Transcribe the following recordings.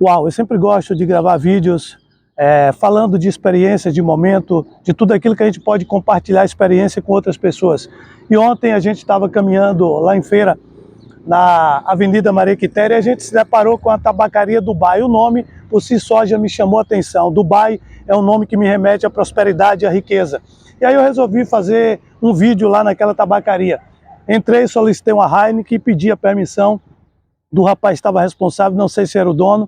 Uau, eu sempre gosto de gravar vídeos falando de experiência, de momento, de tudo aquilo que a gente pode compartilhar experiência com outras pessoas. E ontem a gente estava caminhando lá em Feira, na Avenida Maria Quitéria, e a gente se deparou com a tabacaria Dubai. O nome, por si só, já me chamou a atenção. Dubai é um nome que me remete à prosperidade e à riqueza. E aí eu resolvi fazer um vídeo lá naquela tabacaria. Entrei, solicitei uma Heineken e pedi a permissão do rapaz que estava responsável, não sei se era o dono.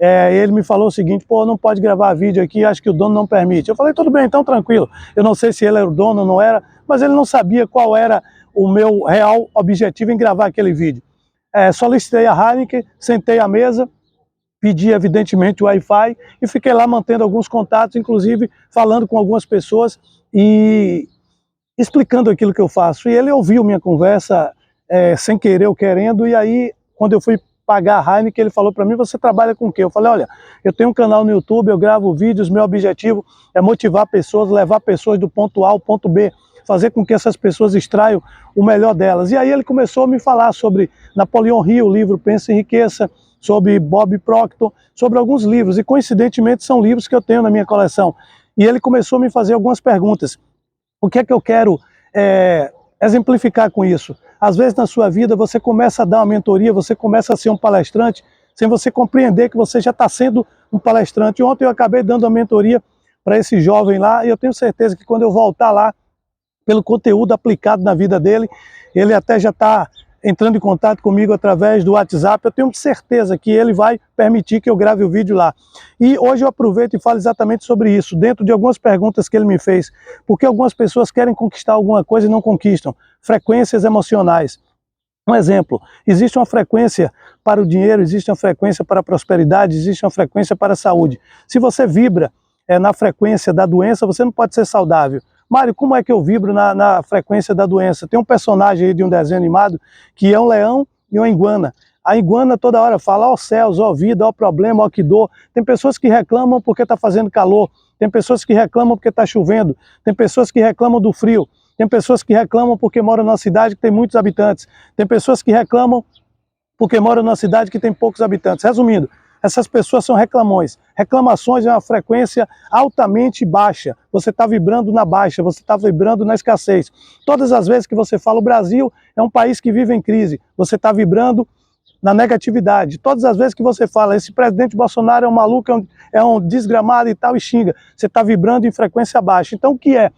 Ele me falou o seguinte: pô, não pode gravar vídeo aqui, acho que o dono não permite. Eu falei, tudo bem, então tranquilo. Eu não sei se ele era o dono ou não era, mas ele não sabia qual era o meu real objetivo em gravar aquele vídeo. Solicitei a Heineken, sentei à mesa, pedi evidentemente o Wi-Fi e fiquei lá mantendo alguns contatos, inclusive falando com algumas pessoas e explicando aquilo que eu faço. E ele ouviu minha conversa sem querer ou querendo, e aí quando eu fui pagar a Heineken, ele falou para mim: você trabalha com o quê? Eu falei: olha, eu tenho um canal no YouTube, eu gravo vídeos, meu objetivo é motivar pessoas, levar pessoas do ponto A ao ponto B, fazer com que essas pessoas extraiam o melhor delas. E aí ele começou a me falar sobre Napoleão Hill, o livro Pensa e Enriqueça, sobre Bob Proctor, sobre alguns livros, e coincidentemente são livros que eu tenho na minha coleção. E ele começou a me fazer algumas perguntas. O que é que eu quero exemplificar com isso? Às vezes na sua vida você começa a dar uma mentoria, você começa a ser um palestrante, sem você compreender que você já está sendo um palestrante. Ontem eu acabei dando uma mentoria para esse jovem lá, e eu tenho certeza que quando eu voltar lá, pelo conteúdo aplicado na vida dele, ele até já está entrando em contato comigo através do WhatsApp. Eu tenho certeza que ele vai permitir que eu grave o vídeo lá. E hoje eu aproveito e falo exatamente sobre isso, dentro de algumas perguntas que ele me fez. Porque algumas pessoas querem conquistar alguma coisa e não conquistam. Frequências emocionais. Um exemplo: existe uma frequência para o dinheiro, existe uma frequência para a prosperidade, existe uma frequência para a saúde. Se você vibra na frequência da doença, você não pode ser saudável. Mário, como é que eu vibro na frequência da doença? Tem um personagem aí de um desenho animado que é um leão e uma iguana. A iguana toda hora fala: ó céus, ó vida, ó problema, ó que dor. Tem pessoas que reclamam porque está fazendo calor, tem pessoas que reclamam porque está chovendo, tem pessoas que reclamam do frio, tem pessoas que reclamam porque moram numa cidade que tem muitos habitantes, tem pessoas que reclamam porque moram numa cidade que tem poucos habitantes. Resumindo, essas pessoas são reclamões. Reclamações é uma frequência altamente baixa. Você está vibrando na baixa, você está vibrando na escassez. Todas as vezes que você fala: o Brasil é um país que vive em crise, você está vibrando na negatividade. Todas as vezes que você fala: esse presidente Bolsonaro é um maluco, é um desgramado e tal, e xinga, você está vibrando em frequência baixa. Então o que é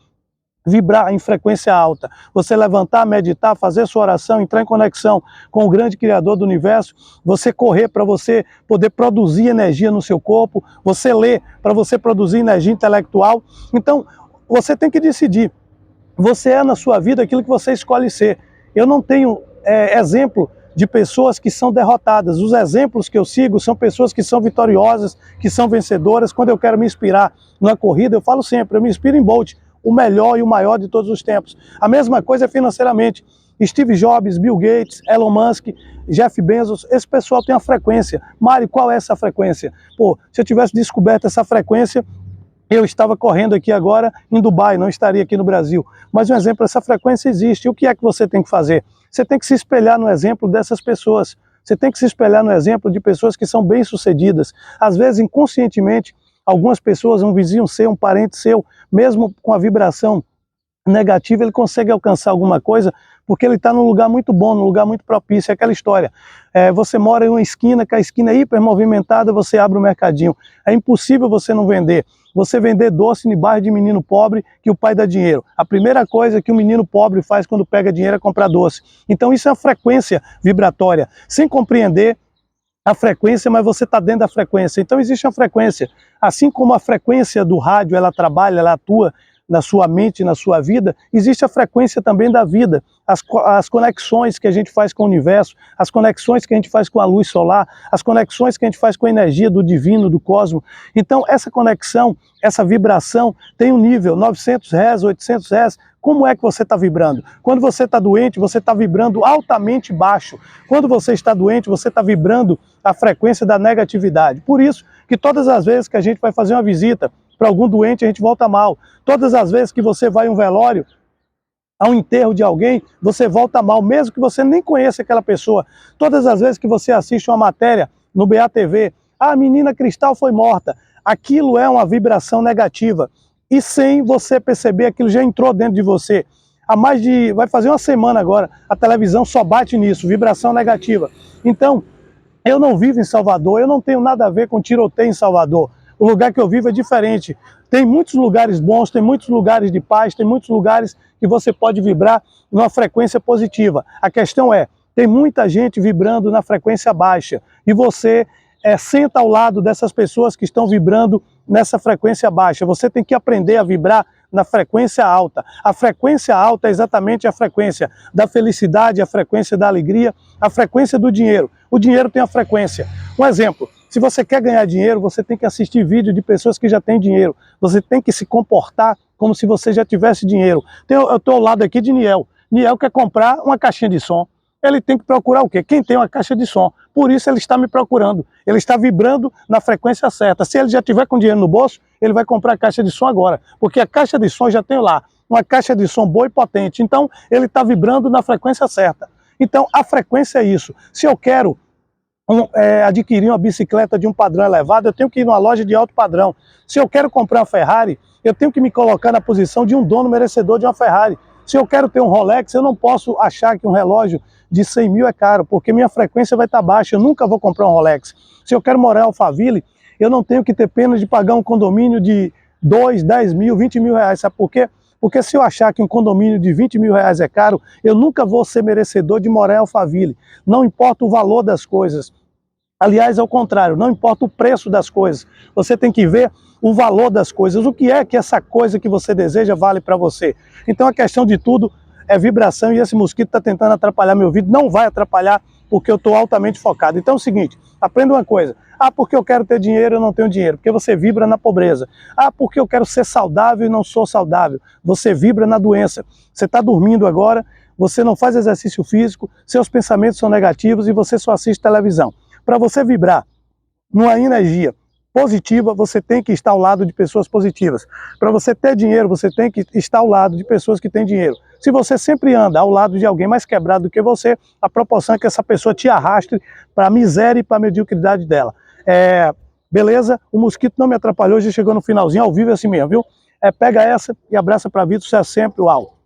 vibrar em frequência alta? Você levantar, meditar, fazer sua oração, entrar em conexão com o grande Criador do Universo, você correr para você poder produzir energia no seu corpo, você ler para você produzir energia intelectual. Então, você tem que decidir. Você é na sua vida aquilo que você escolhe ser. Eu não tenho exemplo de pessoas que são derrotadas. Os exemplos que eu sigo são pessoas que são vitoriosas, que são vencedoras. Quando eu quero me inspirar numa corrida, eu falo sempre: eu me inspiro em Bolt, o melhor e o maior de todos os tempos. A mesma coisa é financeiramente. Steve Jobs, Bill Gates, Elon Musk, Jeff Bezos, esse pessoal tem uma frequência. Mário, qual é essa frequência? Pô, se eu tivesse descoberto essa frequência, eu estava correndo aqui agora em Dubai, não estaria aqui no Brasil. Mas um exemplo, essa frequência existe. E o que é que você tem que fazer? Você tem que se espelhar no exemplo dessas pessoas. Você tem que se espelhar no exemplo de pessoas que são bem-sucedidas. Às vezes, inconscientemente, algumas pessoas, um vizinho seu, um parente seu, mesmo com a vibração negativa, ele consegue alcançar alguma coisa porque ele está num lugar muito bom, num lugar muito propício. É aquela história: você mora em uma esquina, que a esquina é hiper movimentada, você abre um mercadinho. É impossível você não vender. Você vender doce em bairro de menino pobre, que o pai dá dinheiro. A primeira coisa que o menino pobre faz quando pega dinheiro é comprar doce. Então isso é uma frequência vibratória, sem compreender a frequência, mas você está dentro da frequência. Então existe uma frequência. Assim como a frequência do rádio, ela trabalha, ela atua na sua mente, na sua vida, existe a frequência também da vida. As conexões que a gente faz com o universo, as conexões que a gente faz com a luz solar, as conexões que a gente faz com a energia do divino, do cosmos. Então essa conexão, essa vibração tem um nível, 900 Hz, 800 Hz. Como é que você está vibrando? Quando você está doente, você está vibrando altamente baixo. Quando você está doente, você está vibrando a frequência da negatividade. Por isso que todas as vezes que a gente vai fazer uma visita para algum doente, a gente volta mal. Todas as vezes que você vai a um velório, a um enterro de alguém, você volta mal, mesmo que você nem conheça aquela pessoa. Todas as vezes que você assiste uma matéria no BATV a menina Cristal foi morta. Aquilo é uma vibração negativa. E sem você perceber, aquilo já entrou dentro de você. Vai fazer uma semana agora, a televisão só bate nisso, vibração negativa. Então, eu não vivo em Salvador, eu não tenho nada a ver com tiroteio em Salvador. O lugar que eu vivo é diferente. Tem muitos lugares bons, tem muitos lugares de paz, tem muitos lugares que você pode vibrar numa frequência positiva. A questão é, tem muita gente vibrando na frequência baixa e você senta ao lado dessas pessoas que estão vibrando nessa frequência baixa. Você tem que aprender a vibrar na frequência alta. A frequência alta é exatamente a frequência da felicidade, a frequência da alegria, a frequência do dinheiro. O dinheiro tem a frequência. Um exemplo, se você quer ganhar dinheiro, você tem que assistir vídeo de pessoas que já têm dinheiro. Você tem que se comportar como se você já tivesse dinheiro. Eu estou ao lado aqui de Niel. Niel quer comprar uma caixinha de som. Ele tem que procurar o quê? Quem tem uma caixa de som. Por isso ele está me procurando. Ele está vibrando na frequência certa. Se ele já tiver com dinheiro no bolso, ele vai comprar a caixa de som agora. Porque a caixa de som já tem lá. Uma caixa de som boa e potente. Então, ele está vibrando na frequência certa. Então, a frequência é isso. Se eu quero adquirir uma bicicleta de um padrão elevado, eu tenho que ir numa loja de alto padrão. Se eu quero comprar uma Ferrari, eu tenho que me colocar na posição de um dono merecedor de uma Ferrari. Se eu quero ter um Rolex, eu não posso achar que um relógio de 100 mil é caro, porque minha frequência vai estar baixa, eu nunca vou comprar um Rolex. Se eu quero morar em Alphaville, eu não tenho que ter pena de pagar um condomínio de 2, 10 mil, 20 mil reais. Sabe por quê? Porque se eu achar que um condomínio de 20 mil reais é caro, eu nunca vou ser merecedor de morar em Alphaville. Não importa o valor das coisas. Aliás, ao contrário, não importa o preço das coisas. Você tem que ver o valor das coisas. O que é que essa coisa que você deseja vale para você? Então a questão de tudo é vibração, e esse mosquito está tentando atrapalhar meu vídeo. Não vai atrapalhar, porque eu estou altamente focado. Então é o seguinte, aprenda uma coisa. Ah, porque eu quero ter dinheiro, eu não tenho dinheiro. Porque você vibra na pobreza. Ah, porque eu quero ser saudável e não sou saudável. Você vibra na doença. Você está dormindo agora, você não faz exercício físico, seus pensamentos são negativos e você só assiste televisão. Para você vibrar numa energia positiva, você tem que estar ao lado de pessoas positivas. Para você ter dinheiro, você tem que estar ao lado de pessoas que têm dinheiro. Se você sempre anda ao lado de alguém mais quebrado do que você, a proporção é que essa pessoa te arraste para a miséria e para a mediocridade dela. Beleza? O mosquito não me atrapalhou, já chegou no finalzinho, ao vivo é assim mesmo, viu? Pega essa e abraça para a vida, sucesso sempre, uau!